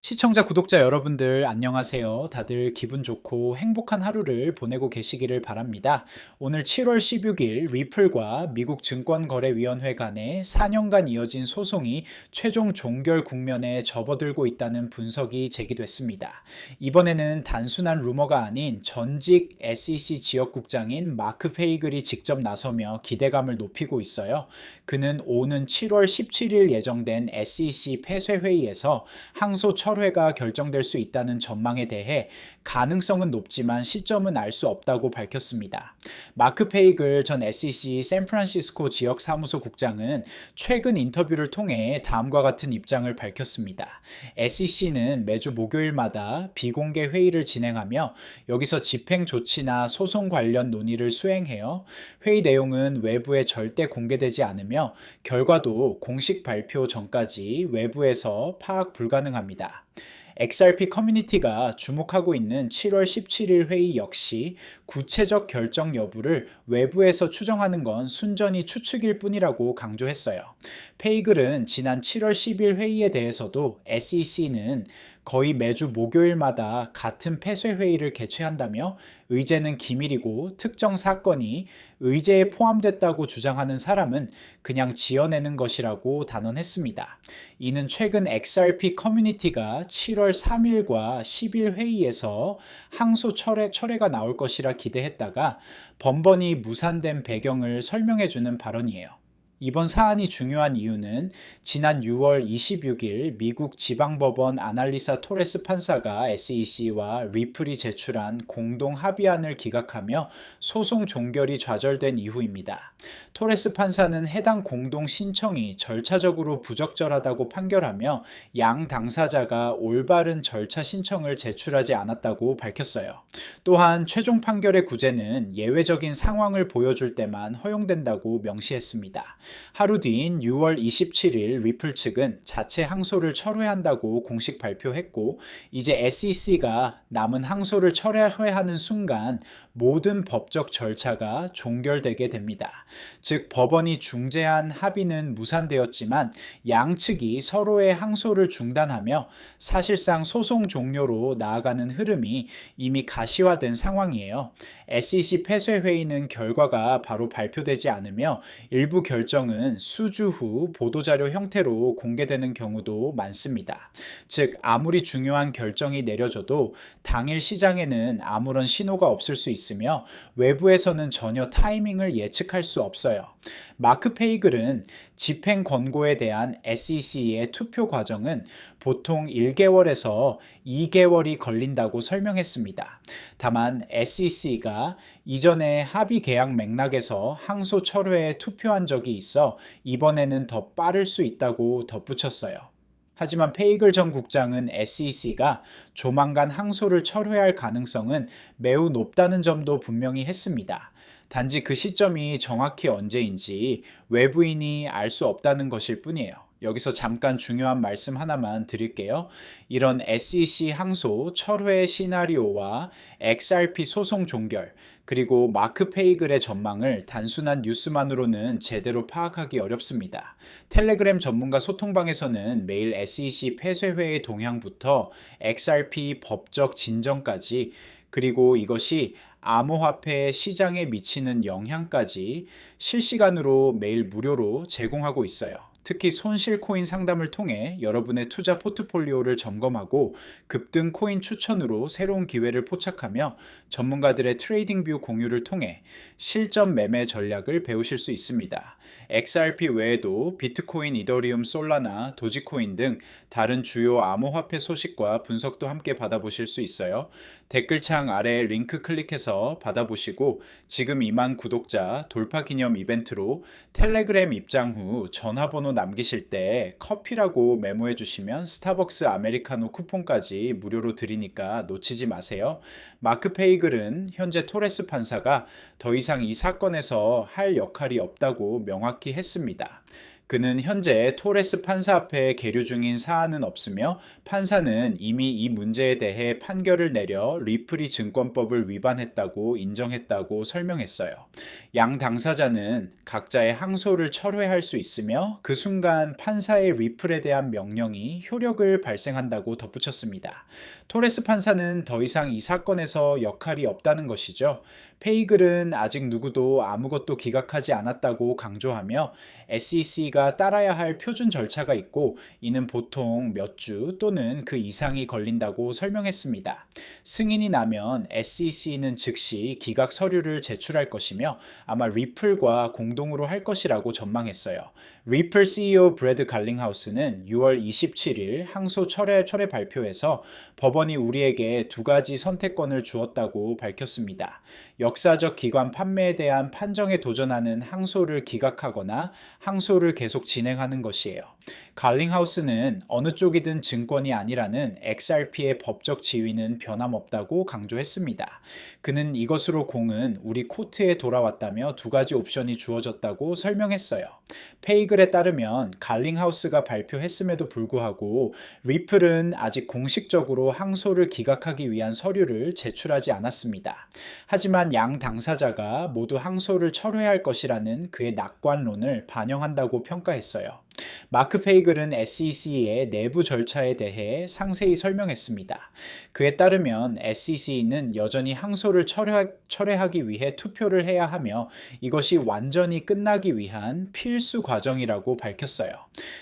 시청자, 구독자 여러분들 안녕하세요. 다들 기분 좋고 행복한 하루를 보내고 계시기를 바랍니다. 오늘 7월 16일 리플과 미국 증권거래위원회 간의 4년간 이어진 소송이 최종 종결 국면에 접어들고 있다는 분석이 제기됐습니다. 이번에는 단순한 루머가 아닌 전직 SEC 지역국장인 마크 페이글이 직접 나서며 기대감을 높이고 있어요. 그는 오는 7월 17일 예정된 SEC 폐쇄회의에서 항소 철회가 결정될 수 있다는 전망에 대해 가능성은 높지만 시점은 알 수 없다고 밝혔습니다. 마크 페이글 전 SEC 샌프란시스코 지역 사무소 국장은 최근 인터뷰를 통해 다음과 같은 입장을 밝혔습니다. SEC는 매주 목요일마다 비공개 회의를 진행하며 여기서 집행 조치나 소송 관련 논의를 수행해요. 회의 내용은 외부에 절대 공개되지 않으며 결과도 공식 발표 전까지 외부에서 파악 불가능합니다. XRP 커뮤니티가 주목하고 있는 7월 17일 회의 역시 구체적 결정 여부를 외부에서 추정하는 건 순전히 추측일 뿐이라고 강조했어요. 페이글은 지난 7월 10일 회의에 대해서도 SEC는 거의 매주 목요일마다 같은 폐쇄 회의를 개최한다며 의제는 기밀이고 특정 사건이 의제에 포함됐다고 주장하는 사람은 그냥 지어내는 것이라고 단언했습니다. 이는 최근 XRP 커뮤니티가 7월 3일과 10일 회의에서 항소 철회가 나올 것이라 기대했다가 번번이 무산된 배경을 설명해주는 발언이에요. 이번 사안이 중요한 이유는 지난 6월 26일 미국 지방법원 아날리사 토레스 판사가 SEC와 리플이 제출한 공동 합의안을 기각하며 소송 종결이 좌절된 이후입니다. 토레스 판사는 해당 공동 신청이 절차적으로 부적절하다고 판결하며 양 당사자가 올바른 절차 신청을 제출하지 않았다고 밝혔어요. 또한 최종 판결의 구제는 예외적인 상황을 보여줄 때만 허용된다고 명시했습니다. 하루 뒤인 6월 27일 리플 측은 자체 항소를 철회한다고 공식 발표했고 이제 SEC가 남은 항소를 철회하는 순간 모든 법적 절차가 종결되게 됩니다. 즉 법원이 중재한 합의는 무산되었지만 양측이 서로의 항소를 중단하며 사실상 소송 종료로 나아가는 흐름이 이미 가시화된 상황이에요. SEC 폐쇄회의는 결과가 바로 발표되지 않으며 일부 결정은 수주 후 보도자료 형태로 공개되는 경우도 많습니다. 즉 아무리 중요한 결정이 내려져도 당일 시장에는 아무런 신호가 없을 수 있으며 외부에서는 전혀 타이밍을 예측할 수 없어요. 마크 페이글은 집행 권고에 대한 SEC의 투표 과정은 보통 1개월에서 2개월이 걸린다고 설명했습니다. 다만 SEC가 이전에 합의 계약 맥락에서 항소 철회에 투표한 적이 있어 이번에는 더 빠를 수 있다고 덧붙였어요. 하지만 페이글 전 국장은 SEC가 조만간 항소를 철회할 가능성은 매우 높다는 점도 분명히 했습니다. 단지 그 시점이 정확히 언제인지 외부인이 알 수 없다는 것일 뿐이에요. 여기서 잠깐 중요한 말씀 하나만 드릴게요. 이런 SEC 항소 철회 시나리오와 XRP 소송 종결, 그리고 마크 페이글의 전망을 단순한 뉴스만으로는 제대로 파악하기 어렵습니다. 텔레그램 전문가 소통방에서는 매일 SEC 폐쇄회의 동향부터 XRP 법적 진정까지, 그리고 이것이 암호화폐 시장에 미치는 영향까지 실시간으로 매일 무료로 제공하고 있어요. 특히 손실 코인 상담을 통해 여러분의 투자 포트폴리오를 점검하고 급등 코인 추천으로 새로운 기회를 포착하며 전문가들의 트레이딩 뷰 공유를 통해 실전 매매 전략을 배우실 수 있습니다. XRP 외에도 비트코인, 이더리움, 솔라나, 도지코인 등 다른 주요 암호화폐 소식과 분석도 함께 받아보실 수 있어요. 댓글창 아래 링크 클릭해서 받아보시고 지금 2만 구독자 돌파 기념 이벤트로 텔레그램 입장 후 전화번호 남기실 때 커피라고 메모해 주시면 스타벅스 아메리카노 쿠폰까지 무료로 드리니까 놓치지 마세요. 마크 페이글은 현재 토레스 판사가 더 이상 이 사건에서 할 역할이 없다고 명확히 했습니다. 그는 현재 토레스 판사 앞에 계류 중인 사안은 없으며 판사는 이미 이 문제에 대해 판결을 내려 리플이 증권법을 위반했다고 인정했다고 설명했어요. 양 당사자는 각자의 항소를 철회할 수 있으며 그 순간 판사의 리플에 대한 명령이 효력을 발생한다고 덧붙였습니다. 토레스 판사는 더 이상 이 사건에서 역할이 없다는 것이죠. 페이글은 아직 누구도 아무것도 기각하지 않았다고 강조하며 SEC가 따라야 할 표준 절차가 있고 이는 보통 몇 주 또는 그 이상이 걸린다고 설명했습니다. 승인이 나면 SEC는 즉시 기각 서류를 제출할 것이며 아마 리플과 공동으로 할 것이라고 전망했어요. 리플 CEO 브래드 갈링하우스는 6월 27일 항소 철회 발표에서 법원이 우리에게 두 가지 선택권을 주었다고 밝혔습니다. 역사적 기관 판매에 대한 판정에 도전하는 항소를 기각하거나 항소를 계속 진행하는 것이에요. 갈링하우스는 어느 쪽이든 증권이 아니라는 XRP의 법적 지위는 변함없다고 강조했습니다. 그는 이것으로 공은 우리 코트에 돌아왔다며 두 가지 옵션이 주어졌다고 설명했어요. 페이글에 따르면 갈링하우스가 발표했음에도 불구하고 리플은 아직 공식적으로 항소를 기각하기 위한 서류를 제출하지 않았습니다. 하지만 양 당사자가 모두 항소를 철회할 것이라는 그의 낙관론을 반영한다고 평가했어요. 마크 페이글은 SEC의 내부 절차에 대해 상세히 설명했습니다. 그에 따르면 SEC는 여전히 항소를 철회하기 위해 투표를 해야 하며 이것이 완전히 끝나기 위한 필수 과정이라고 밝혔어요.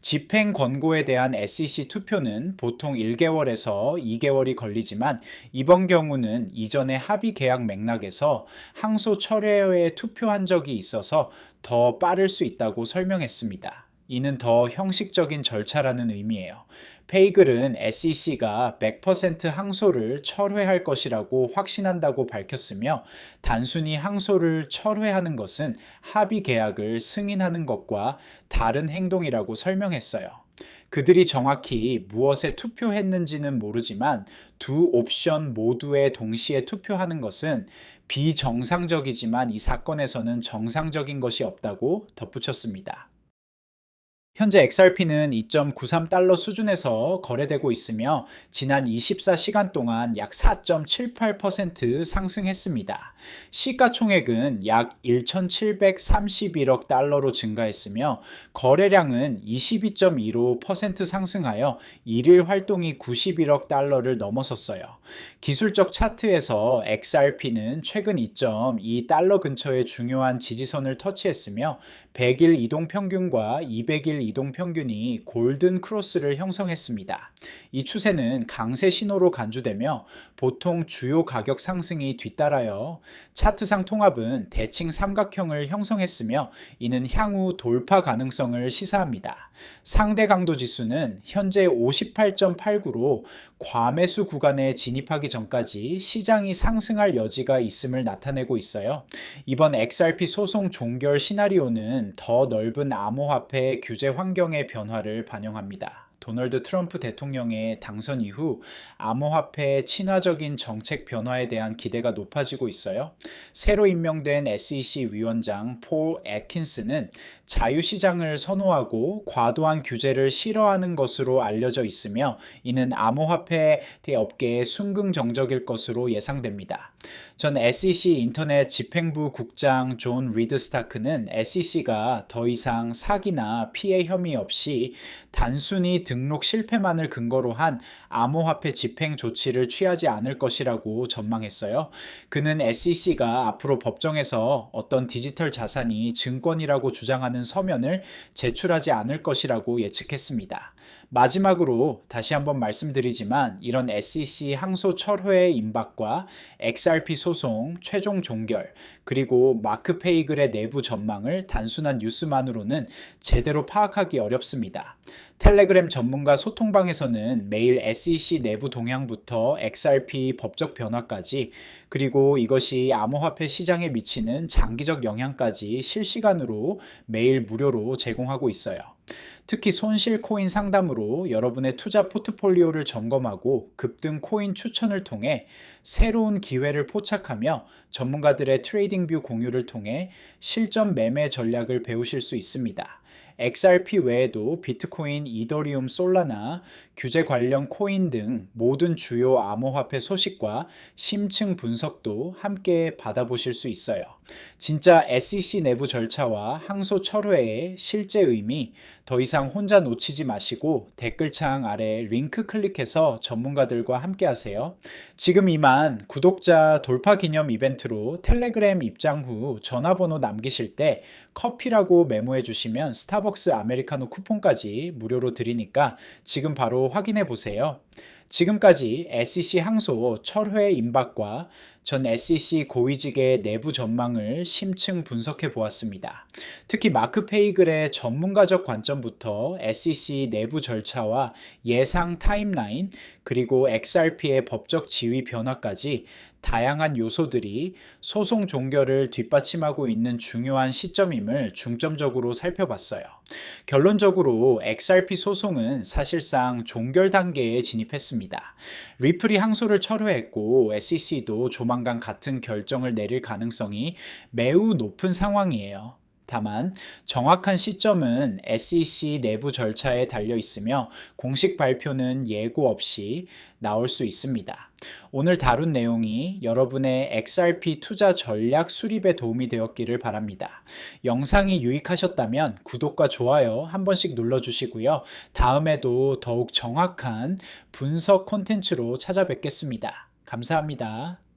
집행 권고에 대한 SEC 투표는 보통 1개월에서 2개월이 걸리지만 이번 경우는 이전의 합의 계약 맥락에서 항소 철회에 투표한 적이 있어서 더 빠를 수 있다고 설명했습니다. 이는 더 형식적인 절차라는 의미예요. 페이글은 SEC가 100% 항소를 철회할 것이라고 확신한다고 밝혔으며 단순히 항소를 철회하는 것은 합의 계약을 승인하는 것과 다른 행동이라고 설명했어요. 그들이 정확히 무엇에 투표했는지는 모르지만 두 옵션 모두에 동시에 투표하는 것은 비정상적이지만 이 사건에서는 정상적인 것이 없다고 덧붙였습니다. 현재 XRP는 2.93달러 수준에서 거래되고 있으며 지난 24시간 동안 약 4.78% 상승했습니다. 시가총액은 약 1,731억 달러로 증가했으며 거래량은 22.15% 상승하여 일일 활동이 91억 달러를 넘어섰어요. 기술적 차트에서 XRP는 최근 2.2달러 근처의 중요한 지지선을 터치했으며 100일 이동 평균과 200일 이동 평균이 골든 크로스를 형성했습니다. 이 추세는 강세 신호로 간주되며 보통 주요 가격 상승이 뒤따라요. 차트상 통합은 대칭 삼각형을 형성했으며 이는 향후 돌파 가능성을 시사합니다. 상대 강도 지수는 현재 58.89로 과매수 구간에 진입하기 전까지 시장이 상승할 여지가 있음을 나타내고 있어요. 이번 XRP 소송 종결 시나리오는 더 넓은 암호화폐 규제 환경의 변화를 반영합니다. 도널드 트럼프 대통령의 당선 이후 암호화폐의 친화적인 정책 변화에 대한 기대가 높아지고 있어요. 새로 임명된 SEC 위원장 폴 애킨스는 자유시장을 선호하고 과도한 규제를 싫어하는 것으로 알려져 있으며 이는 암호화폐 업계의 순긍정적일 것으로 예상됩니다. 전 SEC 인터넷 집행부 국장 존 리드 스타크는 SEC가 더 이상 사기나 피해 혐의 없이 단순히 등록 실패만을 근거로 한 암호화폐 집행 조치를 취하지 않을 것이라고 전망했어요. 그는 SEC가 앞으로 법정에서 어떤 디지털 자산이 증권이라고 주장하는 서면을 제출하지 않을 것이라고 예측했습니다. 마지막으로 다시 한번 말씀드리지만 이런 SEC 항소 철회 임박과 XRP 소송 최종 종결 그리고 마크 페이글의 내부 전망을 단순한 뉴스만으로는 제대로 파악하기 어렵습니다. 텔레그램 전문가 소통방에서는 매일 SEC 내부 동향부터 XRP 법적 변화까지 그리고 이것이 암호화폐 시장에 미치는 장기적 영향까지 실시간으로 매일 무료로 제공하고 있어요. 특히 손실 코인 상담으로 여러분의 투자 포트폴리오를 점검하고 급등 코인 추천을 통해 새로운 기회를 포착하며 전문가들의 트레이딩 뷰 공유를 통해 실전 매매 전략을 배우실 수 있습니다. XRP 외에도 비트코인, 이더리움, 솔라나, 규제 관련 코인 등 모든 주요 암호화폐 소식과 심층 분석도 함께 받아보실 수 있어요. 진짜 SEC 내부 절차와 항소 철회의 실제 의미, 더 이상 혼자 놓치지 마시고 댓글창 아래 링크 클릭해서 전문가들과 함께 하세요. 지금 이만 구독자 돌파 기념 이벤트로 텔레그램 입장 후 전화번호 남기실 때 커피라고 메모해 주시면 스타벅스 아메리카노 쿠폰까지 무료로 드리니까 지금 바로 확인해 보세요. 지금까지 SEC 항소 철회 임박과 전 SEC 고위직의 내부 전망을 심층 분석해 보았습니다. 특히 마크 페이글의 전문가적 관점부터 SEC 내부 절차와 예상 타임라인, 그리고 XRP의 법적 지위 변화까지 다양한 요소들이 소송 종결을 뒷받침하고 있는 중요한 시점임을 중점적으로 살펴봤어요. 결론적으로 XRP 소송은 사실상 종결 단계에 진입했습니다. 리플이 항소를 철회했고 SEC도 조만간 같은 결정을 내릴 가능성이 매우 높은 상황이에요. 다만 정확한 시점은 SEC 내부 절차에 달려 있으며 공식 발표는 예고 없이 나올 수 있습니다. 오늘 다룬 내용이 여러분의 XRP 투자 전략 수립에 도움이 되었기를 바랍니다. 영상이 유익하셨다면 구독과 좋아요 한 번씩 눌러주시고요. 다음에도 더욱 정확한 분석 콘텐츠로 찾아뵙겠습니다. 감사합니다.